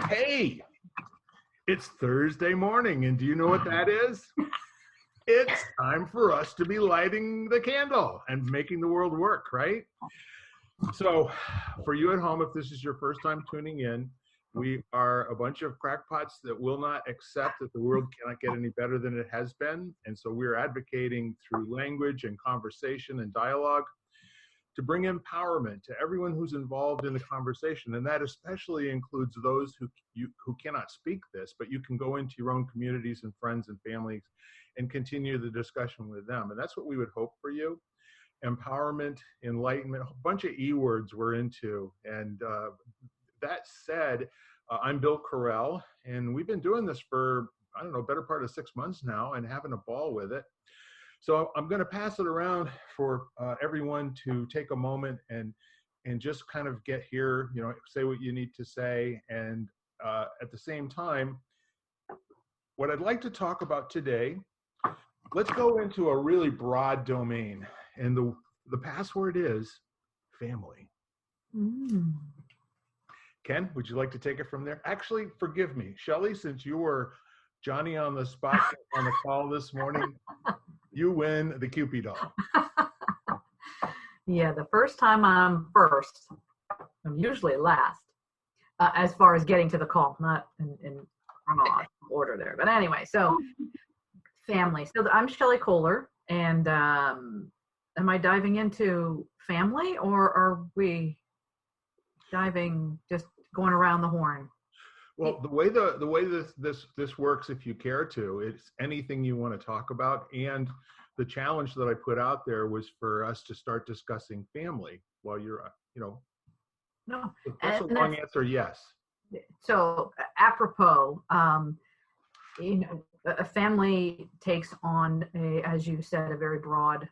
Hey, it's Thursday morning, and do you know what that is? It's time for us to be lighting the candle and making the world work, right? So, for you at home, if this is your first time tuning in, we are a bunch of crackpots that will not accept that the world cannot get any better than it has been. And so we're advocating through language and conversation and dialogue to bring empowerment to everyone who's involved in the conversation. And that especially includes those who cannot speak this, but you can go into your own communities and friends and families and continue the discussion with them. And that's what we would hope for you. Empowerment, enlightenment, a bunch of E words we're into. And that said, I'm Bill Carell, and we've been doing this for, I don't know, better part of 6 months now and having a ball with it. So I'm going to pass it around for everyone to take a moment and just kind of get here, you know, say what you need to say. And at the same time, what I'd like to talk about today, let's go into a really broad domain. And the password is family. Ken, would you like to take it from there? Actually, forgive me, Shelley, since you were Johnny on the spot on the call this morning, you win the Cupid doll. Yeah, the first time I'm first, I'm usually last, as far as getting to the call, not in chronological order there. But anyway, so family. So I'm Shelley Kohler, and am I diving into family, or are we diving, just going around the horn? Well, the way this works, if you care to, it's anything you want to talk about. And the challenge that I put out there was for us to start discussing family while you're, you know. No, that's a long answer. Yes. So apropos, you know, a family takes on as you said, a very broad.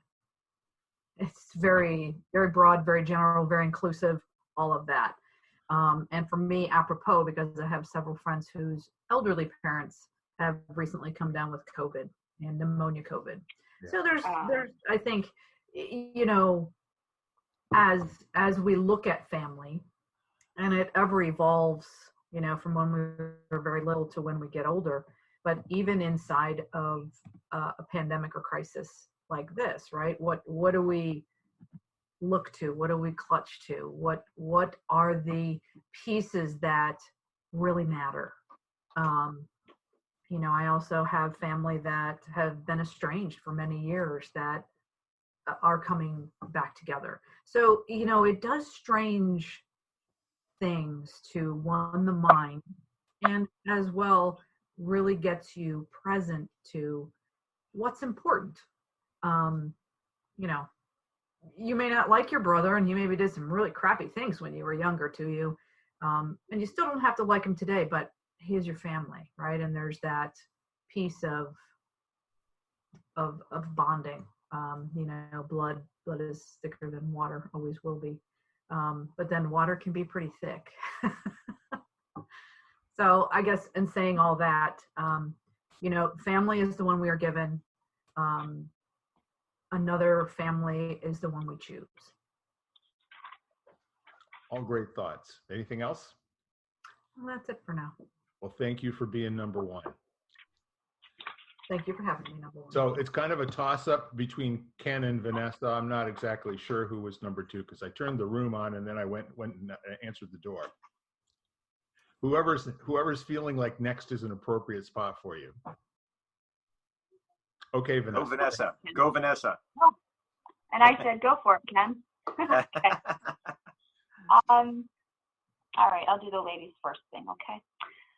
It's very, very broad, very general, very inclusive, all of that. And for me, apropos, because I have several friends whose elderly parents have recently come down with COVID and pneumonia COVID. Yeah. So there's, I think, you know, as we look at family, and it ever evolves, you know, from when we were very little to when we get older, but even inside of a pandemic or crisis like this, right? What do we look to? What do we clutch to? What are the pieces that really matter? You know, I also have family that have been estranged for many years that are coming back together. So, you know, it does strange things to one, the mind, and as well really gets you present to what's important. You know, you may not like your brother, and he maybe did some really crappy things when you were younger to you, and you still don't have to like him today, but he is your family, right? And there's that piece of bonding. You know, blood is thicker than water, always will be, but then water can be pretty thick. So I guess in saying all that, you know, family is the one we are given. Another family is the one we choose. All great thoughts. Anything else? Well, that's it for now. Well, thank you for being number one. Thank you for having me, number one. So it's kind of a toss-up between Ken and Vanessa. I'm not exactly sure who was number two because I turned the room on and then I went and answered the door. Whoever's feeling like next is an appropriate spot for you. Okay, Vanessa. Go, Vanessa. Go, Vanessa. Oh, and I said, go for it, Ken. Okay. All right, I'll do the ladies first thing, okay?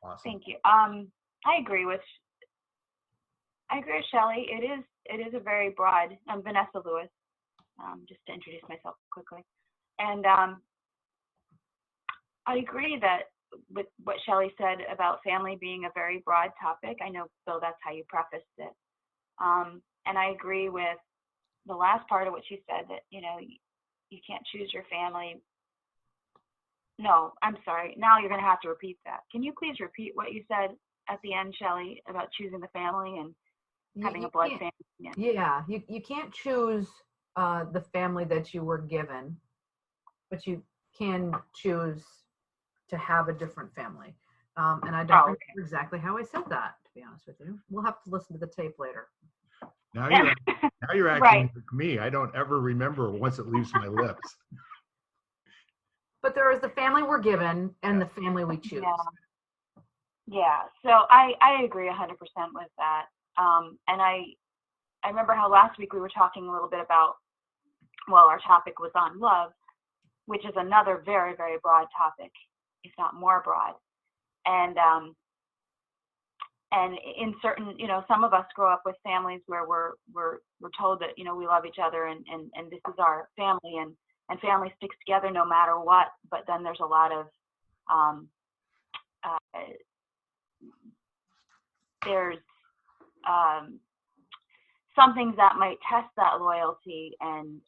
Awesome. Thank you. I agree with Shelley. It is a very broad. I'm Vanessa Lewis, just to introduce myself quickly. And I agree that with what Shelley said about family being a very broad topic. I know, Bill, that's how you prefaced it. And I agree with the last part of what she said, that, you know, you can't choose your family. No, I'm sorry. Now you're going to have to repeat that. Can you please repeat what you said at the end, Shelley, about choosing the family and having a blood family? Yeah, you can't choose the family that you were given, but you can choose to have a different family. And I don't Oh, remember okay. exactly how I said that, to be honest with you. We'll have to listen to the tape later. Now you're acting Right. like me. I don't ever remember once it leaves my lips. But there is the family we're given and the family we choose. Yeah. So I agree 100% with that. And I remember how last week we were talking a little bit about, well, our topic was on love, which is another very, very broad topic, if not more broad. And in certain, some of us grow up with families where we're told that, we love each other and this is our family, and family sticks together no matter what. But then there's a lot of there's some things that might test that loyalty, and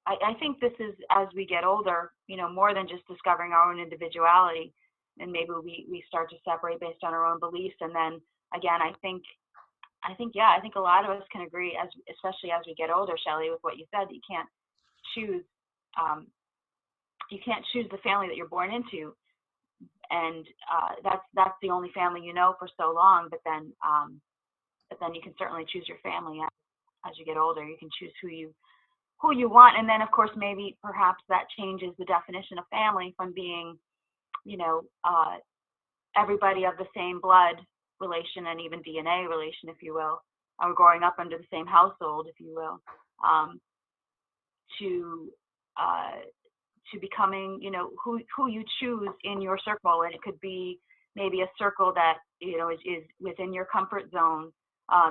I think this is, as we get older, more than just discovering our own individuality, and maybe we start to separate based on our own beliefs. And then again, I think a lot of us can agree, especially as we get older, Shelley, with what you said, that you can't choose the family that you're born into, and that's the only family for so long. But then you can certainly choose your family as you get older. You can choose who you want, and then of course maybe perhaps that changes the definition of family from being everybody of the same blood relation and even DNA relation, if you will, or growing up under the same household, if you will, to becoming, who you choose in your circle. And it could be maybe a circle that, is within your comfort zone.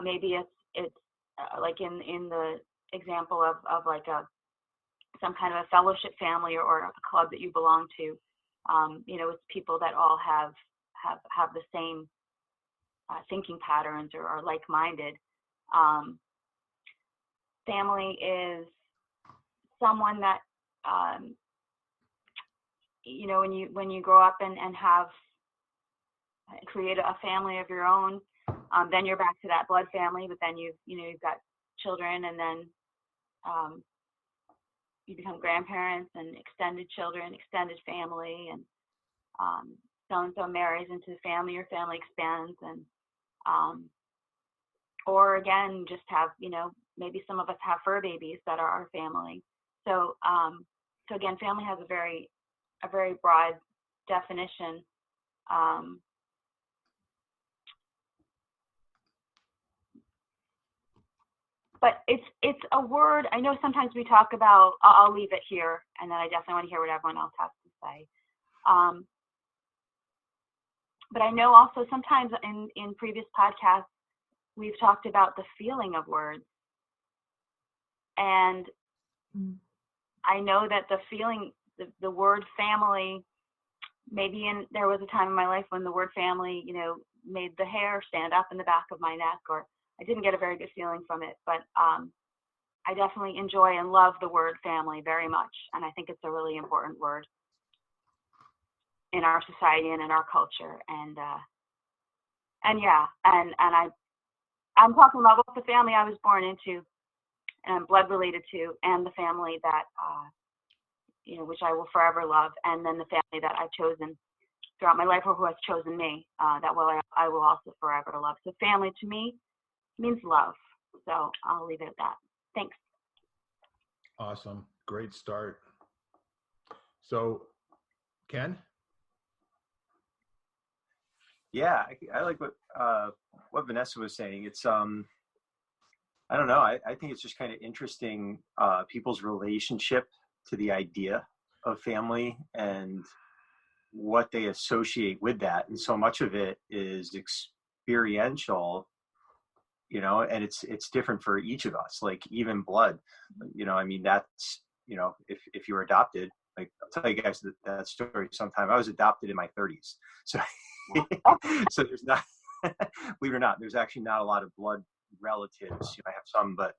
Maybe it's like in the example of like some kind of a fellowship family or a club that you belong to. It's people that all have the same thinking patterns or are like-minded. Family is someone that, when you grow up and have create a family of your own, then you're back to that blood family. But then you've got children, and then you become grandparents and extended children, extended family, and so-and-so marries into the family, your family expands, and or again, just have, maybe some of us have fur babies that are our family. So again, family has a very broad definition. But it's a word. I know sometimes we talk about, I'll leave it here, and then I definitely want to hear what everyone else has to say. But I know also sometimes in previous podcasts, we've talked about the feeling of words. And I know that the feeling, the word family, there was a time in my life when the word family, made the hair stand up in the back of my neck, or I didn't get a very good feeling from it. But I definitely enjoy and love the word family very much. And I think it's a really important word in our society and in our culture. And I'm talking about both the family I was born into and I'm blood related to, and the family that, which I will forever love, and then the family that I've chosen throughout my life, or who has chosen me, that I will also forever love. So family to me means love. So I'll leave it at that. Thanks. Awesome. Great start. So, Ken? Yeah, I like what Vanessa was saying. It's I don't know. I think it's just kind of interesting, people's relationship to the idea of family and what they associate with that. And so much of it is experiential, and it's different for each of us. Like even blood, I mean, that's, if you were adopted, like I'll tell you guys that story sometime. I was adopted in my 30s. So, so there's not, believe it or not, there's actually not a lot of blood relatives. I have some, but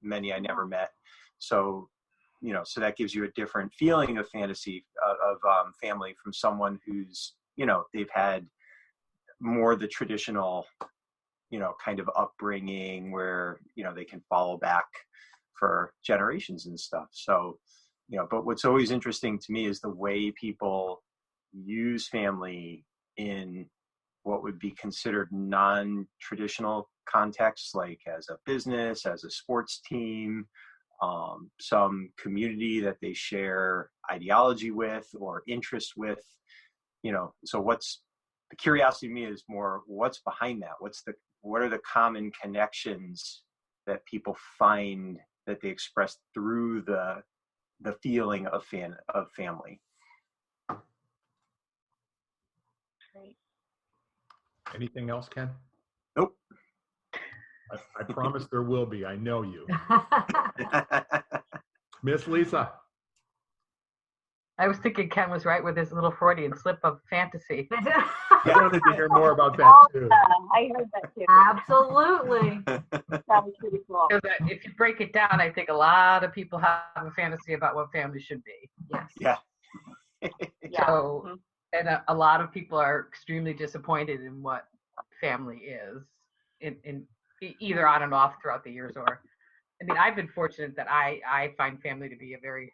many I never met. So, so that gives you a different feeling of fantasy of family from someone who's, they've had more the traditional, kind of upbringing where, they can follow back for generations and stuff. So, but what's always interesting to me is the way people use family in what would be considered non-traditional contexts, like as a business, as a sports team, some community that they share ideology with or interest with, so what's the curiosity to me is more what's behind that? What are the common connections that people find that they express through the feeling of family? Great. Anything else, Ken? Nope. I promise there will be. I know you. Miss Lisa. I was thinking Ken was right with his little Freudian slip of fantasy. I wanted to hear more about that Oh, too. yeah, I heard that too. Absolutely. That was pretty cool. Because if you break it down, I think a lot of people have a fantasy about what family should be. Yes. Yeah. Yeah. So, Mhm. and a lot of people are extremely disappointed in what family is, in either on and off throughout the years. Or, I mean, I've been fortunate that I find family to be a very,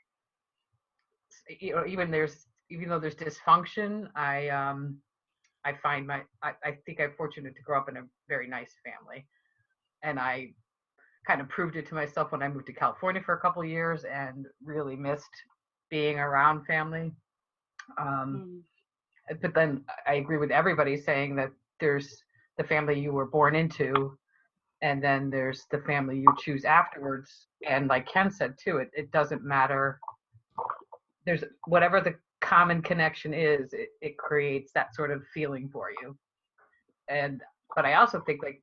even though there's dysfunction, I find I think I'm fortunate to grow up in a very nice family, and I kind of proved it to myself when I moved to California for a couple of years and really missed being around family. But then I agree with everybody saying that there's the family you were born into, and then there's the family you choose afterwards. And like Ken said too, it doesn't matter. There's whatever the common connection is, it creates that sort of feeling for you. But I also think like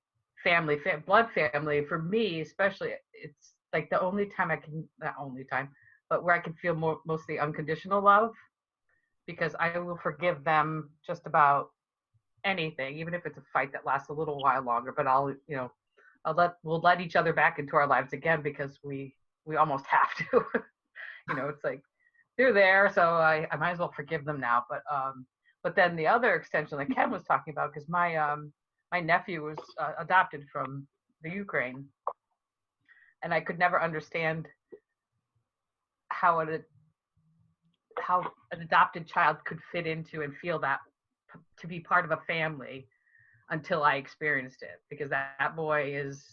blood family, for me especially, it's like the only time not only time, but where I can feel mostly unconditional love, because I will forgive them just about anything, even if it's a fight that lasts a little while longer. But we'll let each other back into our lives again because we almost have to. It's like they're there, so I might as well forgive them now. But then the other extension, like Ken was talking about, because my nephew was adopted from the Ukraine, and I could never understand how an adopted child could fit into and feel that to be part of a family until I experienced it, because that boy is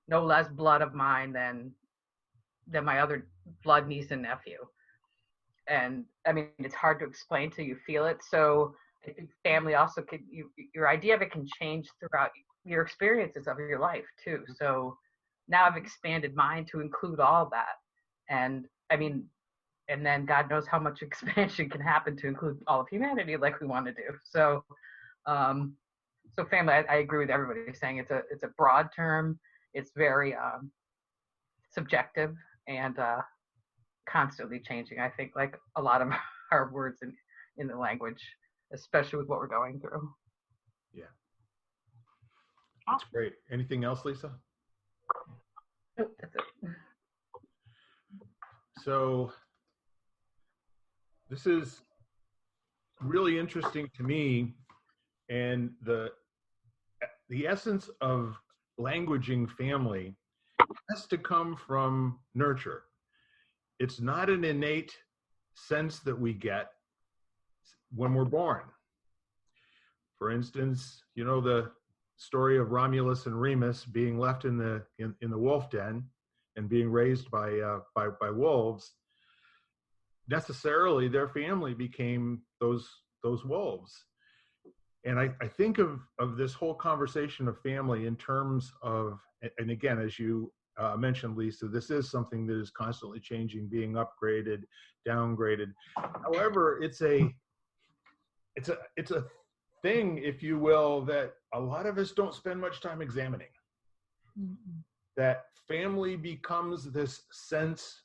no less blood of mine than my other blood niece and nephew. And I mean, it's hard to explain till you feel it. So I think family also your idea of it can change throughout your experiences of your life too. So now I've expanded mine to include all that. And I mean, and then God knows how much expansion can happen to include all of humanity like we want to do. So, so family, I agree with everybody saying it's a broad term. It's very subjective and constantly changing. I think like a lot of our words in the language, especially with what we're going through. Yeah. That's great. Anything else, Lisa? Nope, that's it. So this is really interesting to me, and the essence of languaging family has to come from nurture. It's not an innate sense that we get when we're born. For instance, the story of Romulus and Remus being left in the wolf den and being raised by wolves. Necessarily, their family became those wolves. And I think of this whole conversation of family in terms of, and again, as you mentioned, Lisa, this is something that is constantly changing, being upgraded, downgraded. However, it's a thing, if you will, that a lot of us don't spend much time examining. Mm-hmm. That family becomes this sense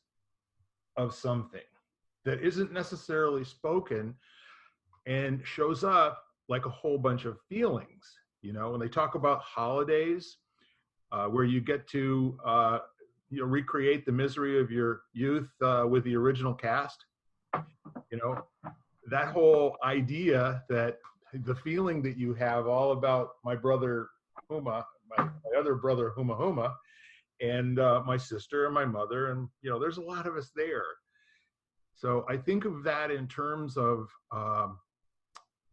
of something that isn't necessarily spoken and shows up like a whole bunch of feelings. When they talk about holidays, where you get to recreate the misery of your youth with the original cast, that whole idea, that the feeling that you have all about my brother Huma, my other brother Huma, and my sister and my mother, and there's a lot of us there. So I think of that in terms of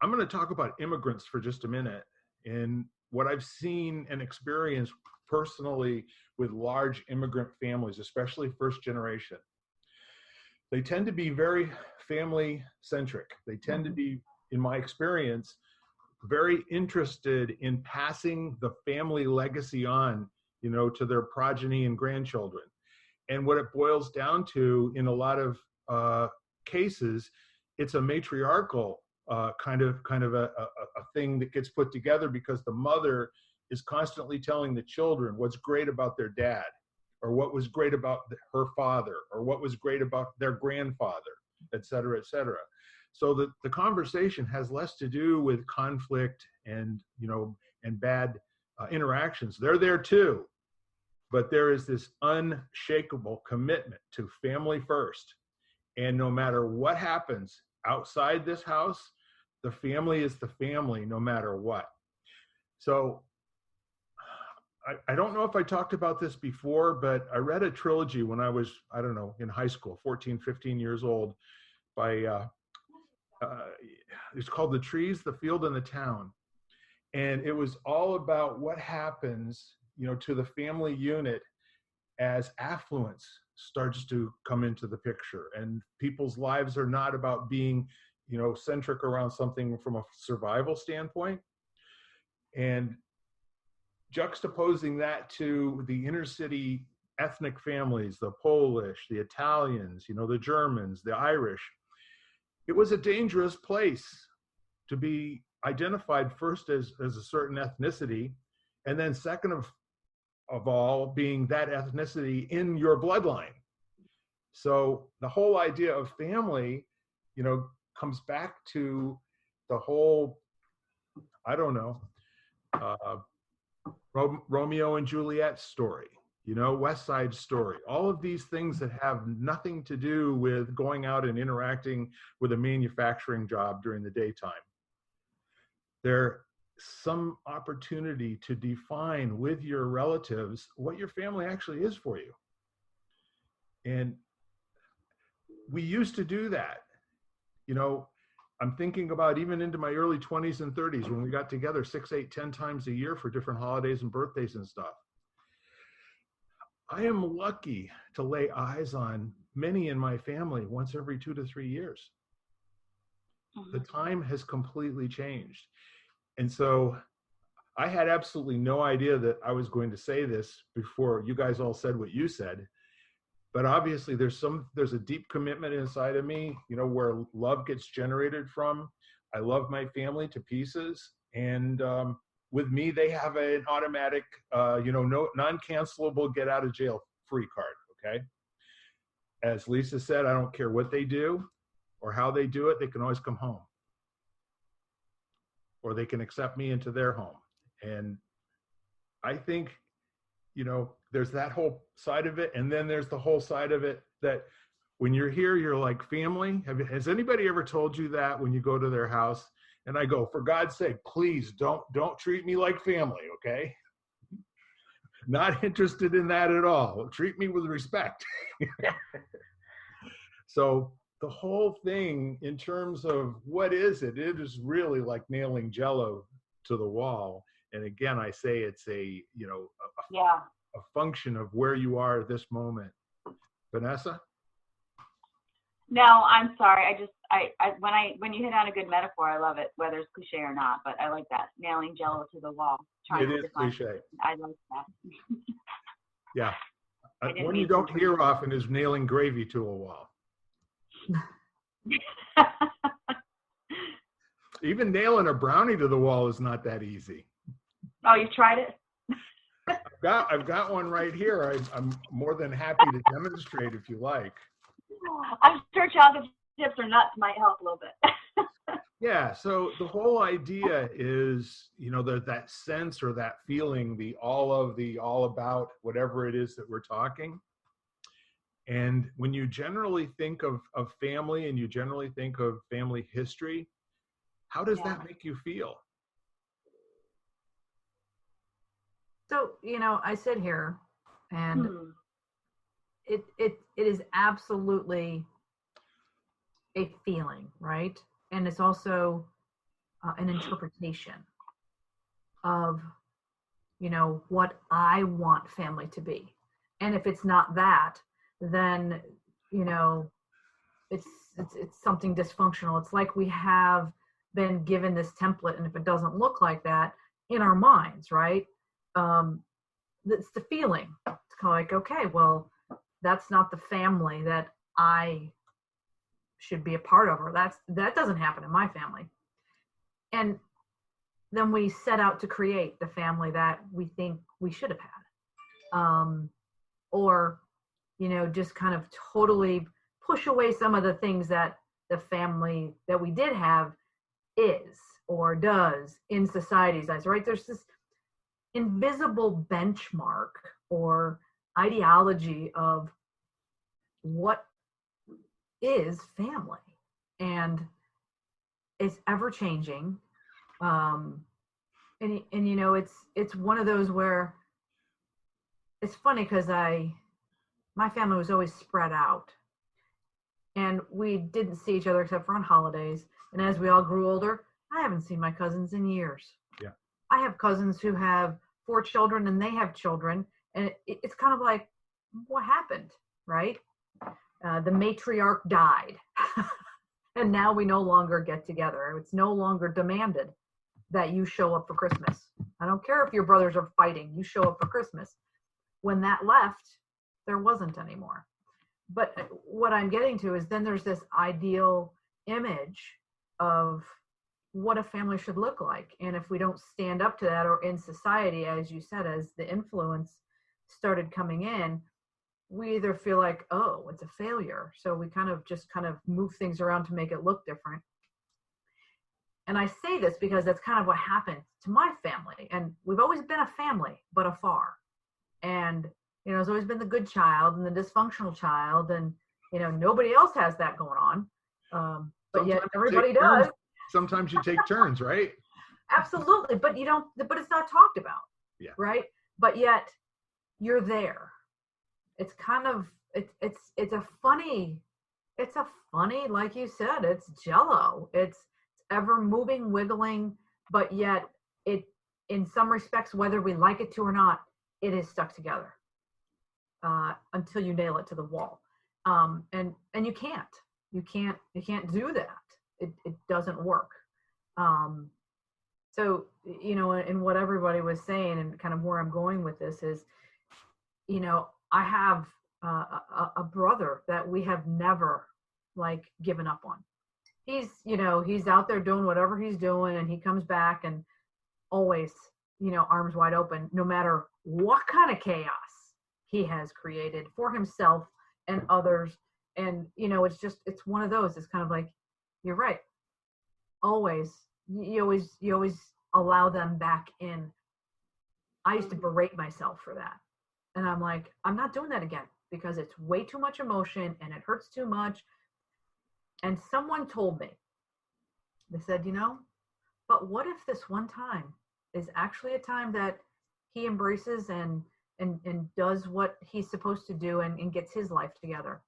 I'm going to talk about immigrants for just a minute and what I've seen and experienced personally with large immigrant families, especially first generation. They tend to be very family centric. They tend to be, in my experience, very interested in passing the family legacy on, to their progeny and grandchildren. And what it boils down to in a lot of cases, it's a matriarchal kind of a thing that gets put together because the mother is constantly telling the children what's great about their dad, or what was great about her father, or what was great about their grandfather, et cetera, et cetera. So the conversation has less to do with conflict and bad interactions. They're there too, but there is this unshakable commitment to family first. And no matter what happens outside this house, the family is the family no matter what. So I don't know if I talked about this before, but I read a trilogy when I was, I don't know, in high school, 14, 15 years old, by, it's called The Trees, the Field, and the Town. And it was all about what happens, to the family unit as affluence starts to come into the picture. And people's lives are not about being, centric around something from a survival standpoint. And juxtaposing that to the inner city ethnic families, the Polish, the Italians, the Germans, the Irish, it was a dangerous place to be identified first as a certain ethnicity, and then second of all being that ethnicity in your bloodline. So the whole idea of family, comes back to the whole, I don't know, Romeo and Juliet story, West Side Story, all of these things that have nothing to do with going out and interacting with a manufacturing job during the daytime. There's some opportunity to define with your relatives what your family actually is for you. And we used to do that. I'm thinking about even into my early 20s and 30s when we got together 6, 8, 10 times a year for different holidays and birthdays and stuff. I am lucky to lay eyes on many in my family once every 2 to 3 years. The time has completely changed. And so I had absolutely no idea that I was going to say this before you guys all said what you said. But obviously there's a deep commitment inside of me, where love gets generated from. I love my family to pieces. And with me, they have an automatic, no non-cancelable get out of jail free card. Okay. As Lisa said, I don't care what they do or how they do it. They can always come home, or they can accept me into their home. And I think, there's that whole side of it. And then there's the whole side of it that when you're here, you're like family. Has anybody ever told you that when you go to their house? And I go, for God's sake, please don't treat me like family, okay? Not interested in that at all. Treat me with respect. So the whole thing in terms of what is it? It is really like nailing Jello to the wall. And again, I say it's a function of where you are at this moment. Vanessa? No, I'm sorry. When you hit on a good metaphor, I love it, whether it's cliche or not, but I like that. Nailing Jello to the wall. It is cliche. I like that. Yeah. One you don't hear often is nailing gravy to a wall. Even nailing a brownie to the wall is not that easy. Oh, you tried it? I've got one right here. I'm more than happy to demonstrate if you like. I'm sure chocolate chips or nuts might help a little bit. Yeah, so the whole idea is, that sense or that feeling, the all about, whatever it is that we're talking. And when you generally think of family and you generally think of family history, how does that make you feel? So, I sit here and it is absolutely a feeling, right? And it's also an interpretation of, what I want family to be. And if it's not that, then, it's something dysfunctional. It's like we have been given this template, and if it doesn't look like that in our minds, right? It's the feeling. It's kind of like, okay, well, that's not the family that I should be a part of, or that doesn't happen in my family. And then we set out to create the family that we think we should have had, or just kind of totally push away some of the things that the family that we did have is or does in society's eyes, right? There's this invisible benchmark or ideology of what is family, and it's ever changing. And it's one of those where it's funny because my family was always spread out, and we didn't see each other except for on holidays. And as we all grew older, I haven't seen my cousins in years. Yeah. I have cousins who have 4 children and they have children, and it's kind of like, what happened, right? The matriarch died, and now we no longer get together. It's no longer demanded that you show up for Christmas. I don't care if your brothers are fighting, you show up for Christmas. When that left, there wasn't anymore. But what I'm getting to is then there's this ideal image of what a family should look like. And if we don't stand up to that, or in society, as you said, as the influence started coming in, we either feel like, oh, it's a failure. So we kind of move things around to make it look different. And I say this because that's kind of what happened to my family. And we've always been a family, but afar. And, it's always been the good child and the dysfunctional child. And, nobody else has that going on. But yet everybody does. Sometimes you take turns, right? Absolutely. But but it's not talked about. Yeah. Right. But yet you're there. It's kind of, it's a funny, like you said, it's Jello. It's ever moving, wiggling, but yet it, in some respects, whether we like it to or not, it is stuck together until you nail it to the wall. And you can't do that. It doesn't work. So, and what everybody was saying, and kind of where I'm going with this is, I have a brother that we have never given up on. He's out there doing whatever he's doing, and he comes back and always, arms wide open, no matter what kind of chaos he has created for himself and others. And, it's one of those, it's kind of like, you're right. You always allow them back in. I used to berate myself for that. And I'm like, I'm not doing that again, because it's way too much emotion and it hurts too much. And someone told me, they said, but what if this one time is actually a time that he embraces and does what he's supposed to do and gets his life together?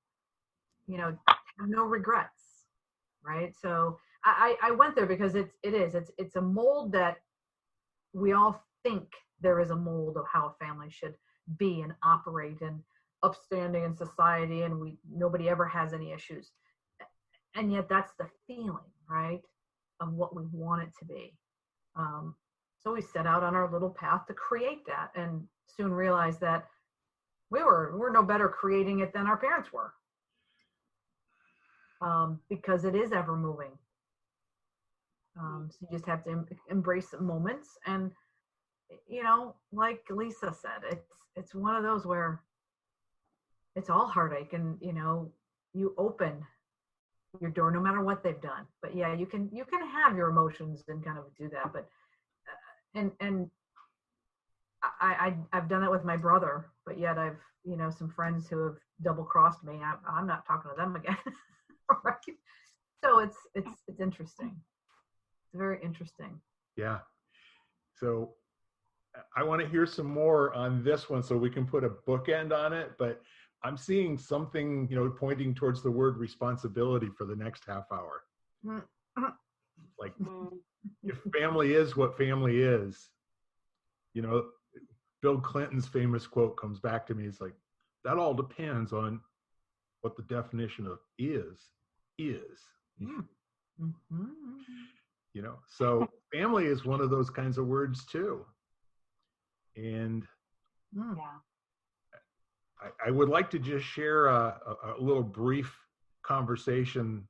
No regrets, right? So I went there because it's a mold that we all think there is a mold of how a family should be and operate and upstanding in society, and nobody ever has any issues. And yet that's the feeling, right, of what we want it to be. So we set out on our little path to create that, and soon realized that we're no better creating it than our parents were, because it is ever moving. So you just have to embrace the moments, and like Lisa said, it's one of those where it's all heartache, and you open your door no matter what they've done. But yeah, you can have your emotions and kind of do that. But and I've done that with my brother, but yet I've some friends who have double crossed me. I'm not talking to them again. Right? So it's interesting. It's very interesting. Yeah. So I want to hear some more on this one so we can put a bookend on it, but I'm seeing something, pointing towards the word responsibility for the next half hour. Like if family is what family is, you know, Bill Clinton's famous quote comes back to me. It's like, that all depends on what the definition of is. Mm-hmm. You know, so family is one of those kinds of words too. And Yeah. I would like to just share a little brief conversation.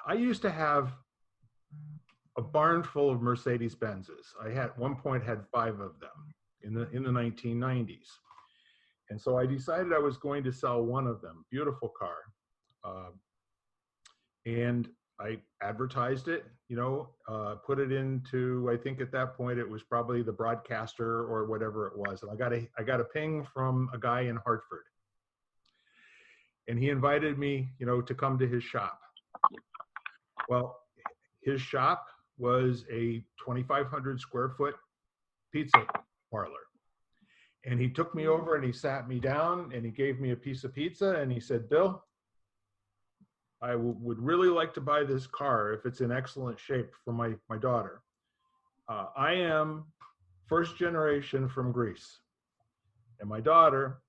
I used to have a barn full of Mercedes Benzes. I had, at one point, had 5 of them in the 1990s. And so I decided I was going to sell one of them. Beautiful car. And I advertised it, you know, put it into, I think at that point it was probably the Broadcaster or whatever it was. And I got a ping from a guy in Hartford. And he invited me, you know, to come to his shop. Well, his shop was a 2,500 square foot pizza parlor. And he took me over and he sat me down and he gave me a piece of pizza and he said, Bill, I would really like to buy this car if it's in excellent shape for my daughter. I am first generation from Greece. And my daughter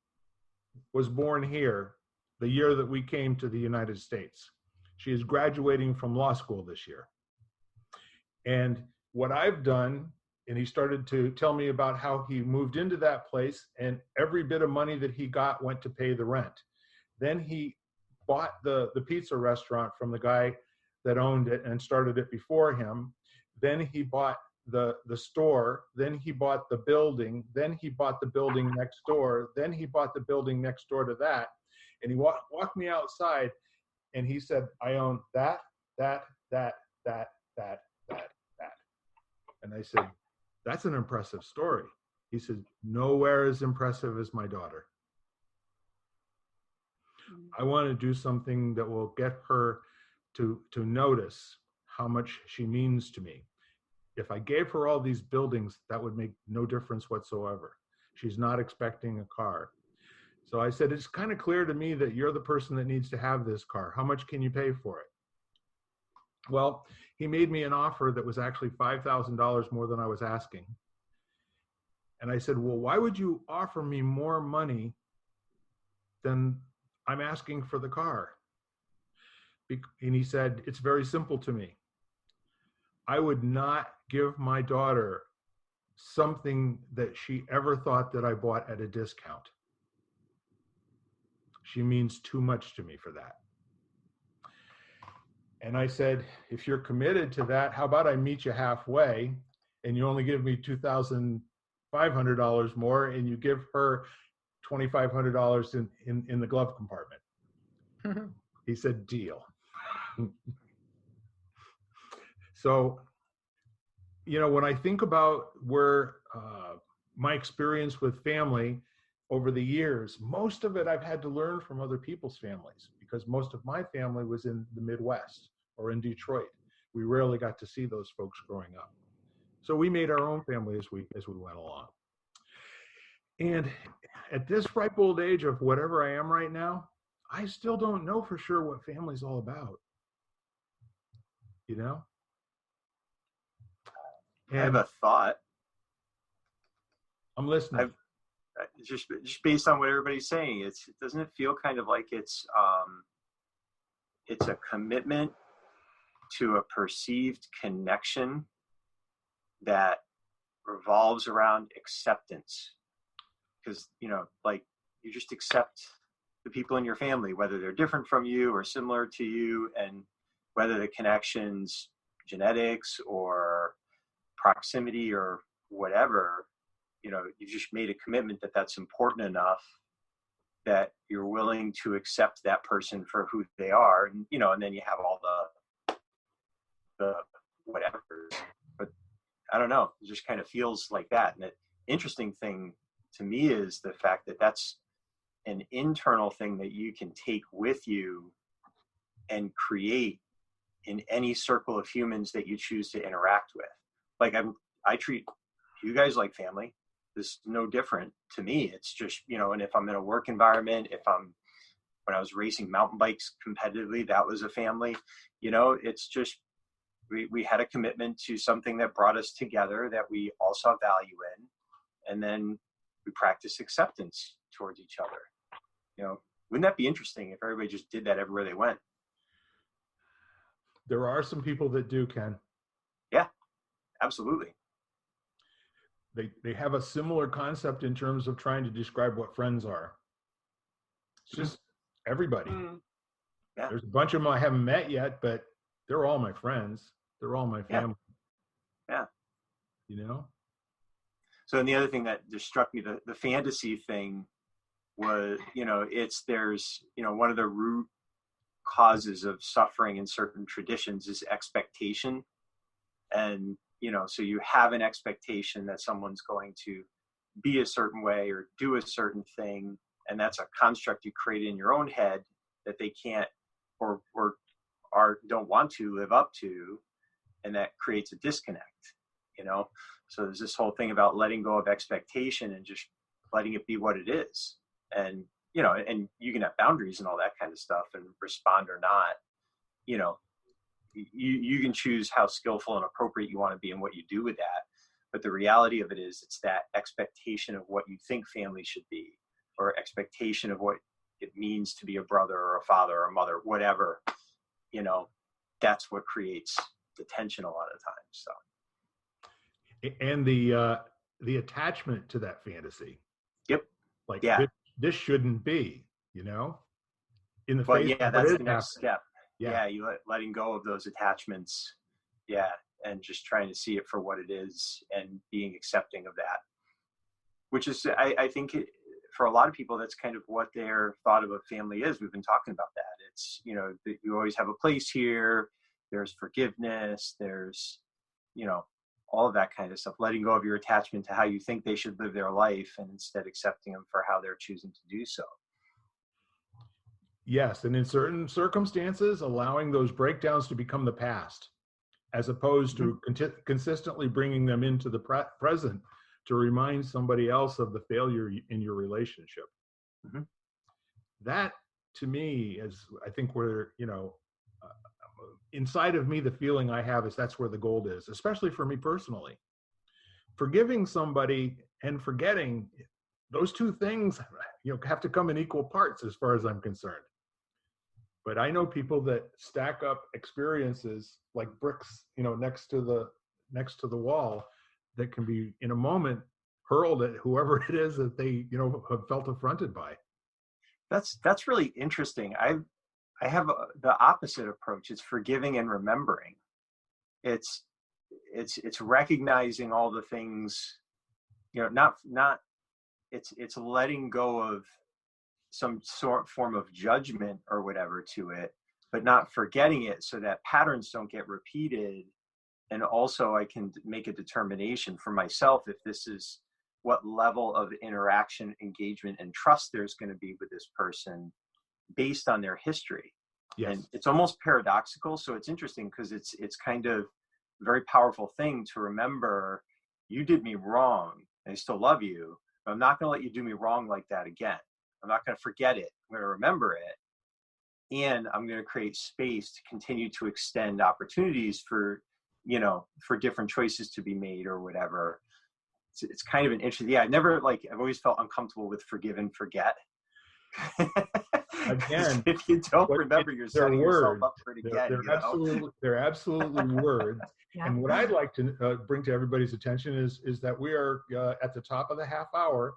was born here the year that we came to the United States. She is graduating from law school this year. And what I've done, and he started to tell me about how he moved into that place and every bit of money that he got went to pay the rent. Then he bought the pizza restaurant from the guy that owned it and started it before him. Then he bought the store. Then he bought the building. Then he bought the building next door. Then he bought the building next door to that. And he walked me outside and he said, I own that. And I said, that's an impressive story. He said, nowhere as impressive as my daughter. I want to do something that will get her to notice how much she means to me. If I gave her all these buildings, that would make no difference whatsoever. She's not expecting a car. So I said, it's kind of clear to me that you're the person that needs to have this car. How much can you pay for it? Well, he made me an offer that was actually $5,000 more than I was asking. And I said, well, why would you offer me more money than I'm asking for the car? And he said, it's very simple to me. I would not give my daughter something that she ever thought that I bought at a discount. She means too much to me for that. And I said, if you're committed to that, how about I meet you halfway and you only give me $2,500 more and you give her $2,500 in the glove compartment. He said, deal. So, you know, when I think about where my experience with family over the years, most of it I've had to learn from other people's families because most of my family was in the Midwest or in Detroit. We rarely got to see those folks growing up. So we made our own family as we went along. And at this ripe old age of whatever I am right now, I still don't know for sure what family's all about. You know? And I have a thought. I'm listening. Just based on what everybody's saying, doesn't it feel kind of like it's a commitment to a perceived connection that revolves around acceptance? Because, you know, like you just accept the people in your family, whether they're different from you or similar to you, and whether the connection's genetics or proximity or whatever, you know, you just made a commitment that that's important enough that you're willing to accept that person for who they are. And, you know, and then you have all the whatever, but I don't know, it just kind of feels like that. And the interesting thing to me is the fact that that's an internal thing that you can take with you and create in any circle of humans that you choose to interact with. Like I treat you guys like family. This is no different to me. It's just, you know, and if I'm in a work environment, when I was racing mountain bikes competitively, that was a family, you know, it's just, we had a commitment to something that brought us together that we all saw value in, and then we practiced acceptance towards each other. Wouldn't that be interesting if everybody just did that everywhere they went? There are some people that do, Ken. Yeah, absolutely. They have a similar concept in terms of trying to describe what friends are. It's just everybody. Yeah. There's a bunch of them I haven't met yet, but they're all my friends. They're all my family. Yeah. So, and the other thing that just struck me, the fantasy thing was, there's one of the root causes of suffering in certain traditions is expectation. And, so you have an expectation that someone's going to be a certain way or do a certain thing. And that's a construct you create in your own head that they can't or don't want to live up to. And that creates a disconnect, So there's this whole thing about letting go of expectation and just letting it be what it is. And, and you can have boundaries and all that kind of stuff and respond or not. You can choose how skillful and appropriate you want to be and what you do with that. But the reality of it is it's that expectation of what you think family should be, or expectation of what it means to be a brother or a father or a mother, whatever, that's what creates the tension a lot of times. So. And the attachment to that fantasy. Yep. Like, this shouldn't be, in the face. Yeah, that's the next step. Yeah, you letting go of those attachments. Yeah, and just trying to see it for what it is and being accepting of that. Which is, I think, for a lot of people, that's kind of what their thought of a family is. We've been talking about that. It's, you always have a place here. There's forgiveness. There's, all of that kind of stuff. Letting go of your attachment to how you think they should live their life, and instead accepting them for how they're choosing to do so. Yes, and in certain circumstances, allowing those breakdowns to become the past, as opposed to consistently bringing them into the present to remind somebody else of the failure in your relationship. Mm-hmm. That, to me, is, I think, where, inside of me, the feeling I have is that's where the gold is, especially for me personally. Forgiving somebody and forgetting, those two things, have to come in equal parts as far as I'm concerned. But I know people that stack up experiences like bricks, next to the wall, that can be in a moment hurled at whoever it is that they, have felt affronted by. That's really interesting. I have the opposite approach. It's forgiving and remembering. It's recognizing all the things, it's letting go of some form of judgment or whatever to it, but not forgetting it so that patterns don't get repeated. And also I can make a determination for myself if this is what level of interaction, engagement, and trust there's going to be with this person based on their history. Yes. And it's almost paradoxical. So it's interesting because it's kind of a very powerful thing to remember. You did me wrong. I still love you, but I'm not going to let you do me wrong like that again. I'm not going to forget it. I'm going to remember it. And I'm going to create space to continue to extend opportunities for different choices to be made or whatever. It's kind of an interesting, I've always felt uncomfortable with forgive and forget. Again, if you don't remember, you're setting yourself up for it again. They're absolutely words. Yeah. And what I'd like to bring to everybody's attention is that we are at the top of the half hour.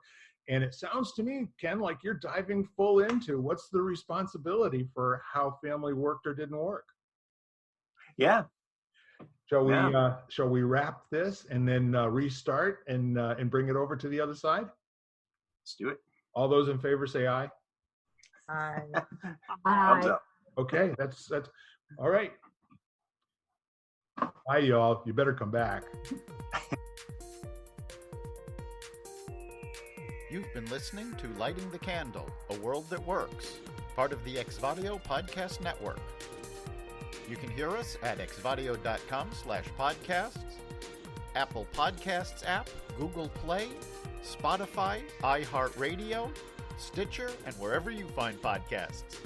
And it sounds to me, Ken, like you're diving full into what's the responsibility for how family worked or didn't work. Yeah. Shall we wrap this and then restart and bring it over to the other side? Let's do it. All those in favor say aye. Aye. Thumbs up. Okay, that's all right. Hi, y'all. You better come back. You've been listening to Lighting the Candle, a world that works, part of the Exvadio Podcast Network. You can hear us at exvadio.com/podcasts, Apple Podcasts app, Google Play, Spotify, iHeartRadio, Stitcher, and wherever you find podcasts.